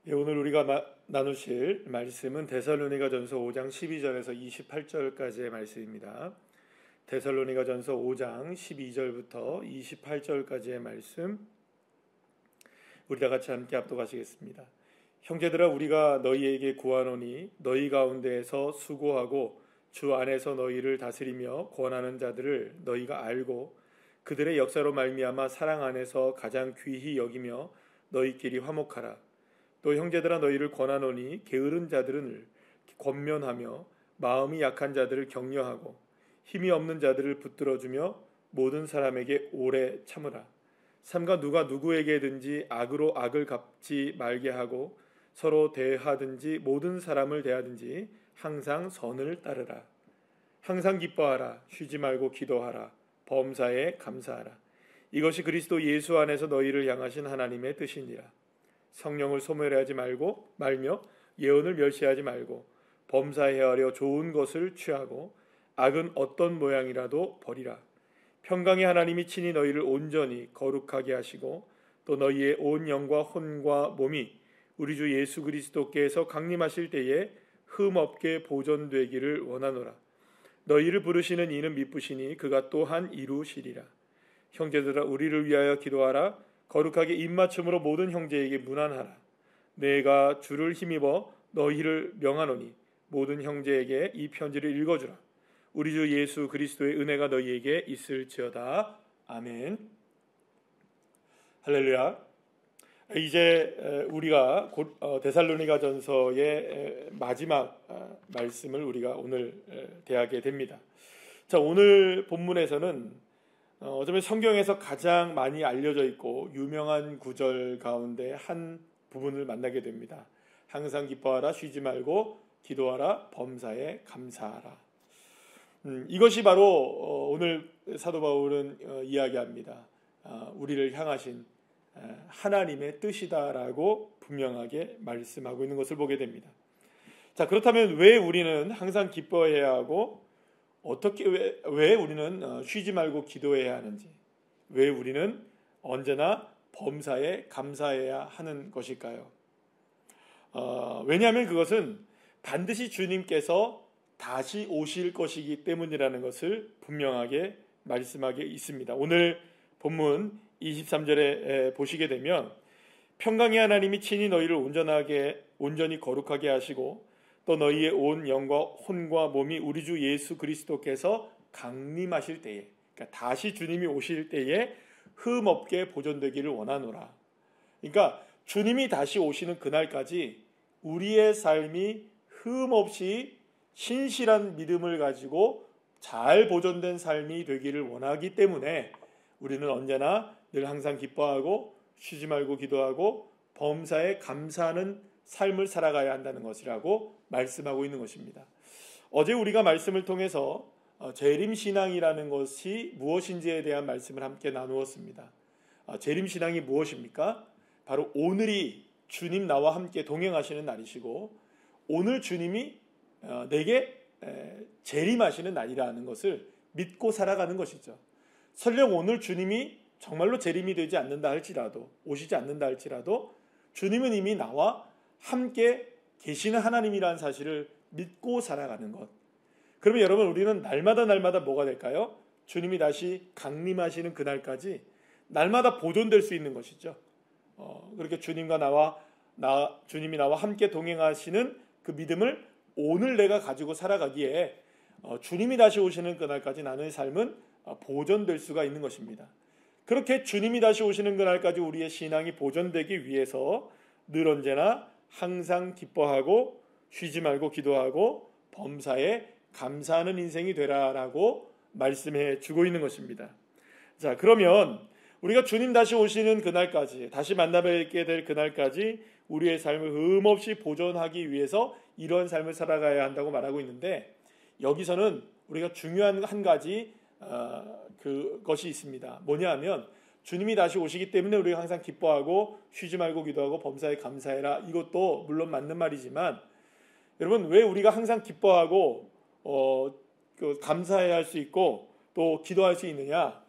예, 오늘 우리가 나누실 말씀은 데살로니가전서 5장 12절에서 28절까지의 말씀입니다. 데살로니가전서 5장 12절부터 28절까지의 말씀 우리 다 같이 함께 합독하시겠습니다. 형제들아, 우리가 너희에게 구하노니 너희 가운데에서 수고하고 주 안에서 너희를 다스리며 권하는 자들을 너희가 알고 그들의 역사로 말미암아 사랑 안에서 가장 귀히 여기며 너희끼리 화목하라. 또 형제들아, 너희를 권하노니 게으른 자들을 권면하며 마음이 약한 자들을 격려하고 힘이 없는 자들을 붙들어주며 모든 사람에게 오래 참으라. 삼가 누가 누구에게든지 악으로 악을 갚지 말게 하고 서로 대하든지 모든 사람을 대하든지 항상 선을 따르라. 항상 기뻐하라. 쉬지 말고 기도하라. 범사에 감사하라. 이것이 그리스도 예수 안에서 너희를 향하신 하나님의 뜻이니라. 성령을 소멸하지 말며 예언을 멸시하지 말고 범사에 하려 좋은 것을 취하고 악은 어떤 모양이라도 버리라. 평강의 하나님이 친히 너희를 온전히 거룩하게 하시고 또 너희의 온 영과 혼과 몸이 우리 주 예수 그리스도께서 강림하실 때에 흠없게 보존되기를 원하노라. 너희를 부르시는 이는 미쁘시니 그가 또한 이루시리라. 형제들아, 우리를 위하여 기도하라. 거룩하게 입맞춤으로 모든 형제에게 문안하라. 내가 주를 힘입어 너희를 명하노니 모든 형제에게 이 편지를 읽어주라. 우리 주 예수 그리스도의 은혜가 너희에게 있을지어다. 아멘. 할렐루야. 이제 우리가 곧 데살로니가전서의 마지막 말씀을 우리가 오늘 대하게 됩니다. 자, 오늘 본문에서는 어쩌면 성경에서 가장 많이 알려져 있고 유명한 구절 가운데 한 부분을 만나게 됩니다. 항상 기뻐하라. 쉬지 말고 기도하라. 범사에 감사하라. 이것이 바로 오늘 사도 바울은 이야기합니다. 우리를 향하신 하나님의 뜻이다라고 분명하게 말씀하고 있는 것을 보게 됩니다. 자, 그렇다면 왜 우리는 항상 기뻐해야 하고 왜 우리는 쉬지 말고 기도해야 하는지, 왜 우리는 언제나 범사에 감사해야 하는 것일까요? 왜냐하면 그것은 반드시 주님께서 다시 오실 것이기 때문이라는 것을 분명하게 말씀하게 있습니다. 오늘 본문 23절에 보시게 되면 평강의 하나님이 친히 너희를 온전히 거룩하게 하시고 또 너희의 온 영과 혼과 몸이 우리 주 예수 그리스도께서 강림하실 때에, 그러니까 다시 주님이 오실 때에 흠없게 보존되기를 원하노라. 그러니까 주님이 다시 오시는 그날까지 우리의 삶이 흠없이 신실한 믿음을 가지고 잘 보존된 삶이 되기를 원하기 때문에 우리는 언제나 늘 항상 기뻐하고 쉬지 말고 기도하고 범사에 감사하는 삶을 살아가야 한다는 것이라고 말씀하고 있는 것입니다. 어제 우리가 말씀을 통해서 재림신앙이라는 것이 무엇인지에 대한 말씀을 함께 나누었습니다. 재림신앙이 무엇입니까? 바로 오늘이 주님 나와 함께 동행하시는 날이시고 오늘 주님이 내게 재림하시는 날이라는 것을 믿고 살아가는 것이죠. 설령 오늘 주님이 정말로 재림이 되지 않는다 할지라도, 오시지 않는다 할지라도 주님은 이미 나와 함께 계시는 하나님이라는 사실을 믿고 살아가는 것. 그러면 여러분, 우리는 날마다 뭐가 될까요? 주님이 다시 강림하시는 그날까지 날마다 보존될 수 있는 것이죠. 그렇게 주님이 나와 함께 동행하시는 그 믿음을 오늘 내가 가지고 살아가기에 주님이 다시 오시는 그날까지 나의 삶은 보존될 수가 있는 것입니다. 그렇게 주님이 다시 오시는 그날까지 우리의 신앙이 보존되기 위해서 늘 언제나 항상 기뻐하고 쉬지 말고 기도하고 범사에 감사하는 인생이 되라라고 말씀해 주고 있는 것입니다. 자, 그러면 우리가 주님 다시 오시는 그날까지, 다시 만나뵙게 될 그날까지 우리의 삶을 흠없이 보존하기 위해서 이런 삶을 살아가야 한다고 말하고 있는데, 여기서는 우리가 중요한 한 가지 그것이 있습니다. 뭐냐 하면 주님이 다시 오시기 때문에 우리가 항상 기뻐하고 쉬지 말고 기도하고 범사에 감사해라. 이것도 물론 맞는 말이지만 여러분, 왜 우리가 항상 기뻐하고 감사해야 할 수 있고 또 기도할 수 있느냐?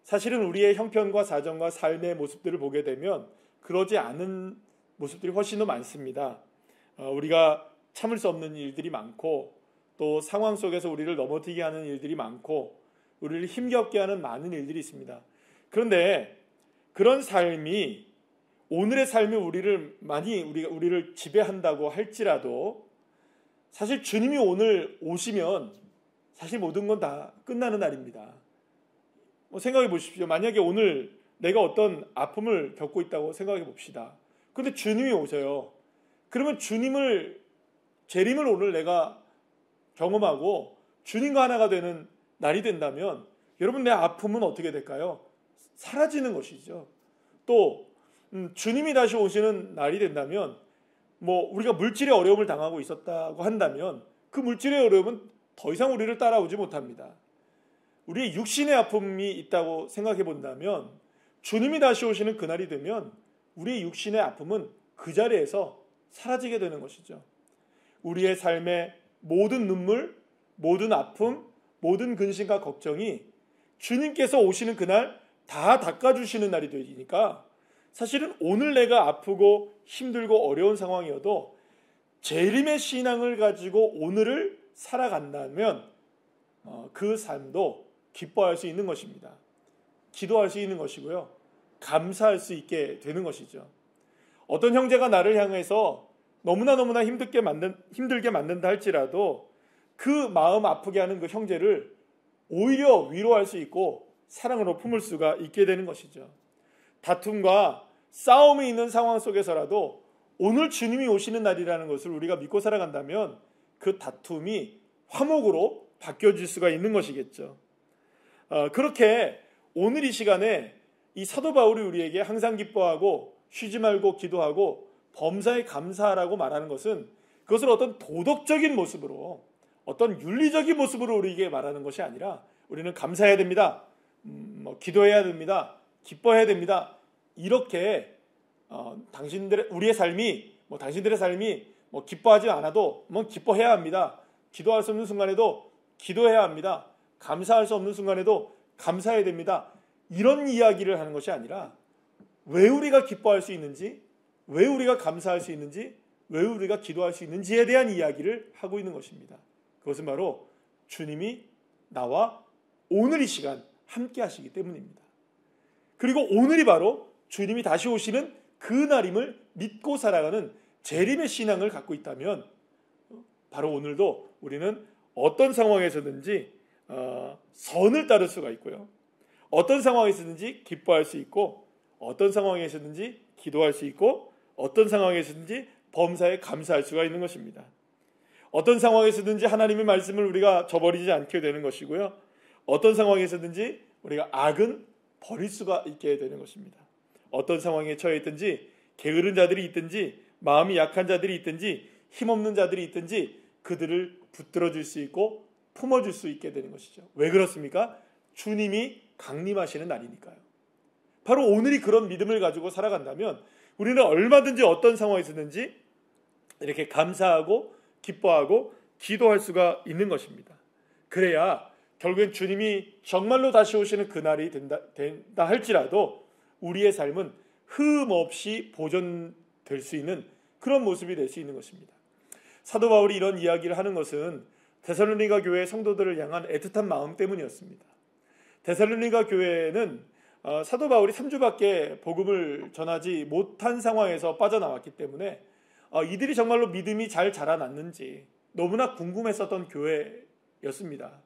사실은 우리의 형편과 사정과 삶의 모습들을 보게 되면 그러지 않은 모습들이 훨씬 더 많습니다. 우리가 참을 수 없는 일들이 많고 또 상황 속에서 우리를 넘어뜨리게 하는 일들이 많고 우리를 힘겹게 하는 많은 일들이 있습니다. 그런데 그런 삶이 오늘의 삶이 우리를 지배한다고 할지라도 사실 주님이 오늘 오시면 사실 모든 건 다 끝나는 날입니다. 생각해 보십시오. 만약에 오늘 내가 어떤 아픔을 겪고 있다고 생각해 봅시다. 그런데 주님이 오세요. 그러면 재림을 오늘 내가 경험하고 주님과 하나가 되는 날이 된다면 여러분 내 아픔은 어떻게 될까요? 사라지는 것이죠. 또 주님이 다시 오시는 날이 된다면 우리가 물질의 어려움을 당하고 있었다고 한다면 그 물질의 어려움은 더 이상 우리를 따라오지 못합니다. 우리의 육신의 아픔이 있다고 생각해 본다면 주님이 다시 오시는 그날이 되면 우리의 육신의 아픔은 그 자리에서 사라지게 되는 것이죠. 우리의 삶의 모든 눈물, 모든 아픔, 모든 근심과 걱정이 주님께서 오시는 그날 다 닦아주시는 날이 되니까 사실은 오늘 내가 아프고 힘들고 어려운 상황이어도 재림의 신앙을 가지고 오늘을 살아간다면 그 삶도 기뻐할 수 있는 것입니다. 기도할 수 있는 것이고요. 감사할 수 있게 되는 것이죠. 어떤 형제가 나를 향해서 너무나 힘들게 만든다 할지라도 그 마음 아프게 하는 그 형제를 오히려 위로할 수 있고 사랑으로 품을 수가 있게 되는 것이죠. 다툼과 싸움이 있는 상황 속에서라도 오늘 주님이 오시는 날이라는 것을 우리가 믿고 살아간다면 그 다툼이 화목으로 바뀌어질 수가 있는 것이겠죠. 그렇게 오늘 이 시간에 이 사도 바울이 우리에게 항상 기뻐하고 쉬지 말고 기도하고 범사에 감사하라고 말하는 것은 그것을 어떤 도덕적인 모습으로 어떤 윤리적인 모습으로 우리에게 말하는 것이 아니라 우리는 감사해야 됩니다. 기도해야 됩니다. 기뻐해야 됩니다. 이렇게 우리의 삶이 당신들의 삶이 기뻐하지 않아도 기뻐해야 합니다. 기도할 수 없는 순간에도 기도해야 합니다. 감사할 수 없는 순간에도 감사해야 됩니다. 이런 이야기를 하는 것이 아니라 왜 우리가 기뻐할 수 있는지, 왜 우리가 감사할 수 있는지, 왜 우리가 기도할 수 있는지에 대한 이야기를 하고 있는 것입니다. 그것은 바로 주님이 나와 오늘 이 시간 함께 하시기 때문입니다. 그리고 오늘이 바로 주님이 다시 오시는 그 날임을 믿고 살아가는 재림의 신앙을 갖고 있다면 바로 오늘도 우리는 어떤 상황에서든지 선을 따를 수가 있고요. 어떤 상황에서든지 기뻐할 수 있고 어떤 상황에서든지 기도할 수 있고 어떤 상황에서든지 범사에 감사할 수가 있는 것입니다. 어떤 상황에서든지 하나님의 말씀을 우리가 저버리지 않게 되는 것이고요. 어떤 상황에서든지 우리가 악은 버릴 수가 있게 되는 것입니다. 어떤 상황에 처해 있든지 게으른 자들이 있든지 마음이 약한 자들이 있든지 힘없는 자들이 있든지 그들을 붙들어줄 수 있고 품어줄 수 있게 되는 것이죠. 왜 그렇습니까? 주님이 강림하시는 날이니까요. 바로 오늘이 그런 믿음을 가지고 살아간다면 우리는 얼마든지 어떤 상황에서든지 이렇게 감사하고 기뻐하고 기도할 수가 있는 것입니다. 그래야 결국엔 주님이 정말로 다시 오시는 그날이 된다 할지라도 우리의 삶은 흠 없이 보존될 수 있는 그런 모습이 될 수 있는 것입니다. 사도 바울이 이런 이야기를 하는 것은 데살로니가 교회 성도들을 향한 애틋한 마음 때문이었습니다. 데살로니가 교회는 사도 바울이 3주밖에 복음을 전하지 못한 상황에서 빠져나왔기 때문에 이들이 정말로 믿음이 잘 자라났는지 너무나 궁금했었던 교회였습니다.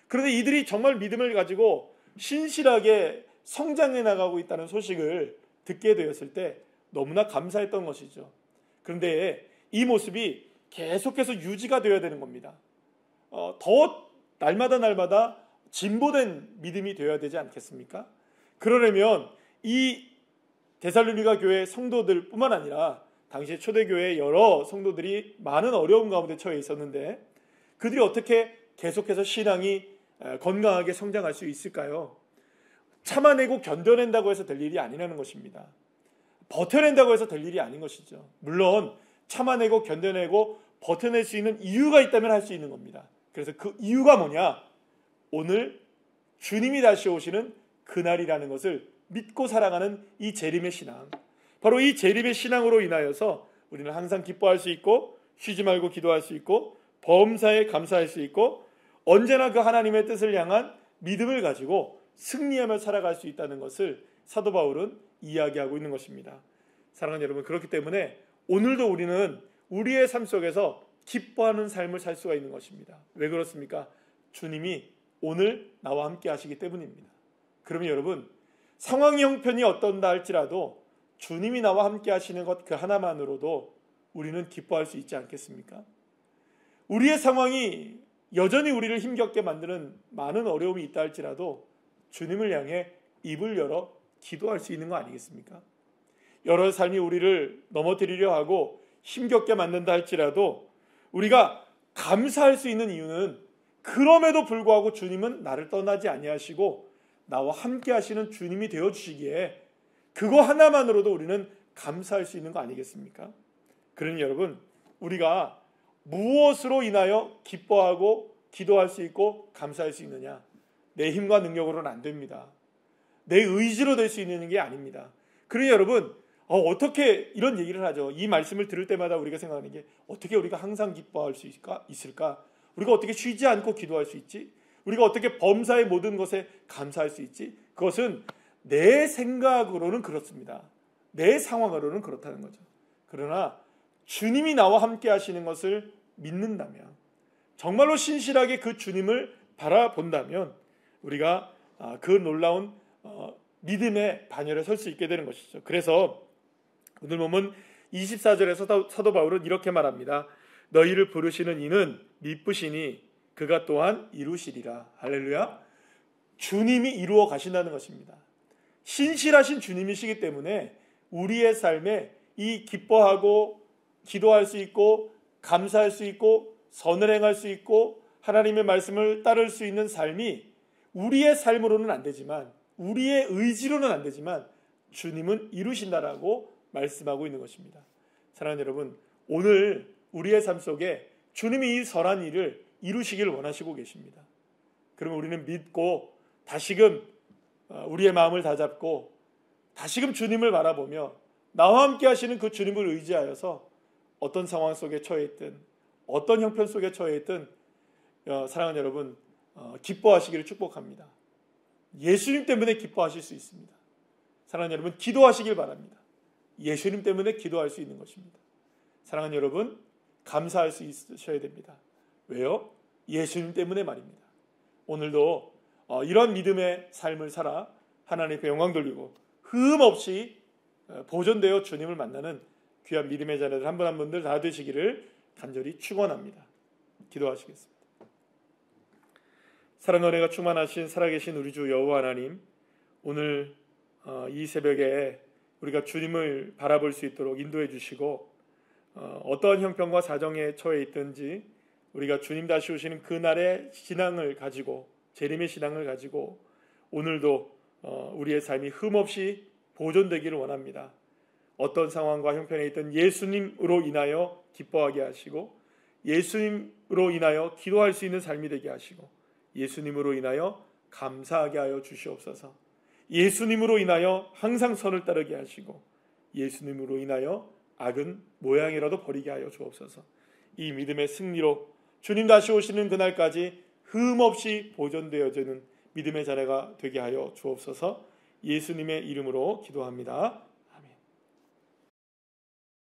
그런데 이들이 정말 믿음을 가지고 신실하게 성장해 나가고 있다는 소식을 듣게 되었을 때 너무나 감사했던 것이죠. 그런데 이 모습이 계속해서 유지가 되어야 되는 겁니다. 더 날마다 진보된 믿음이 되어야 되지 않겠습니까? 그러려면 이 데살로니가 교회 성도들 뿐만 아니라 당시 초대교회 여러 성도들이 많은 어려움 가운데 처해 있었는데 그들이 어떻게 계속해서 신앙이 건강하게 성장할 수 있을까요? 참아내고 견뎌낸다고 해서 될 일이 아니라는 것입니다. 버텨낸다고 해서 될 일이 아닌 것이죠. 물론 참아내고 견뎌내고 버텨낼 수 있는 이유가 있다면 할 수 있는 겁니다. 그래서 그 이유가 뭐냐? 오늘 주님이 다시 오시는 그날이라는 것을 믿고 살아가는 이 재림의 신앙, 바로 이 재림의 신앙으로 인하여서 우리는 항상 기뻐할 수 있고 쉬지 말고 기도할 수 있고 범사에 감사할 수 있고 언제나 그 하나님의 뜻을 향한 믿음을 가지고 승리하며 살아갈 수 있다는 것을 사도 바울은 이야기하고 있는 것입니다. 사랑하는 여러분, 그렇기 때문에 오늘도 우리는 우리의 삶 속에서 기뻐하는 삶을 살 수가 있는 것입니다. 왜 그렇습니까? 주님이 오늘 나와 함께 하시기 때문입니다. 그러면 여러분, 상황 형편이 어떤다 할지라도 주님이 나와 함께 하시는 것 그 하나만으로도 우리는 기뻐할 수 있지 않겠습니까? 우리의 상황이 여전히 우리를 힘겹게 만드는 많은 어려움이 있다 할지라도 주님을 향해 입을 열어 기도할 수 있는 거 아니겠습니까? 여러 삶이 우리를 넘어뜨리려 하고 힘겹게 만든다 할지라도 우리가 감사할 수 있는 이유는 그럼에도 불구하고 주님은 나를 떠나지 아니하시고 나와 함께 하시는 주님이 되어주시기에 그거 하나만으로도 우리는 감사할 수 있는 거 아니겠습니까? 그러니 여러분, 우리가 무엇으로 인하여 기뻐하고 기도할 수 있고 감사할 수 있느냐? 내 힘과 능력으로는 안 됩니다. 내 의지로 될 수 있는 게 아닙니다. 그러니 여러분, 어떻게 이런 얘기를 하죠? 이 말씀을 들을 때마다 우리가 생각하는 게 어떻게 우리가 항상 기뻐할 수 있을까? 우리가 어떻게 쉬지 않고 기도할 수 있지? 우리가 어떻게 범사의 모든 것에 감사할 수 있지? 그것은 내 생각으로는 그렇습니다. 내 상황으로는 그렇다는 거죠. 그러나 주님이 나와 함께 하시는 것을 믿는다면, 정말로 신실하게 그 주님을 바라본다면 우리가 그 놀라운 믿음의 반열에 설 수 있게 되는 것이죠. 그래서 오늘 보면 24절에서 사도 바울은 이렇게 말합니다. 너희를 부르시는 이는 미쁘시니 그가 또한 이루시리라. 할렐루야. 주님이 이루어 가신다는 것입니다. 신실하신 주님이시기 때문에 우리의 삶에 이 기뻐하고 기도할 수 있고 감사할 수 있고 선을 행할 수 있고 하나님의 말씀을 따를 수 있는 삶이 우리의 삶으로는 안 되지만, 우리의 의지로는 안 되지만 주님은 이루신다라고 말씀하고 있는 것입니다. 사랑하는 여러분, 오늘 우리의 삶 속에 주님이 이 선한 일을 이루시길 원하시고 계십니다. 그러면 우리는 믿고 다시금 우리의 마음을 다잡고 다시금 주님을 바라보며 나와 함께 하시는 그 주님을 의지하여서 어떤 상황 속에 처해 있든 어떤 형편 속에 처해 있든 사랑하는 여러분, 기뻐하시기를 축복합니다. 예수님 때문에 기뻐하실 수 있습니다. 사랑하는 여러분, 기도하시길 바랍니다. 예수님 때문에 기도할 수 있는 것입니다. 사랑하는 여러분, 감사할 수 있으셔야 됩니다. 왜요? 예수님 때문에 말입니다. 오늘도 이런 믿음의 삶을 살아 하나님께 영광 돌리고 흠 없이 보존되어 주님을 만나는 귀한 믿음의 자녀들 한 분 한 분들 다 되시기를 간절히 축원합니다. 기도하시겠습니다. 사랑과 은혜가 충만하신 살아계신 우리 주 여호와 하나님, 오늘 이 새벽에 우리가 주님을 바라볼 수 있도록 인도해 주시고 어떠한 형편과 사정에 처해 있든지 우리가 주님 다시 오시는 그날의 신앙을 가지고, 재림의 신앙을 가지고 오늘도 우리의 삶이 흠없이 보존되기를 원합니다. 어떤 상황과 형편에 있든 예수님으로 인하여 기뻐하게 하시고 예수님으로 인하여 기도할 수 있는 삶이 되게 하시고 예수님으로 인하여 감사하게 하여 주시옵소서. 예수님으로 인하여 항상 선을 따르게 하시고 예수님으로 인하여 악은 모양이라도 버리게 하여 주옵소서. 이 믿음의 승리로 주님 다시 오시는 그날까지 흠없이 보존되어지는 믿음의 자녀가 되게 하여 주옵소서. 예수님의 이름으로 기도합니다.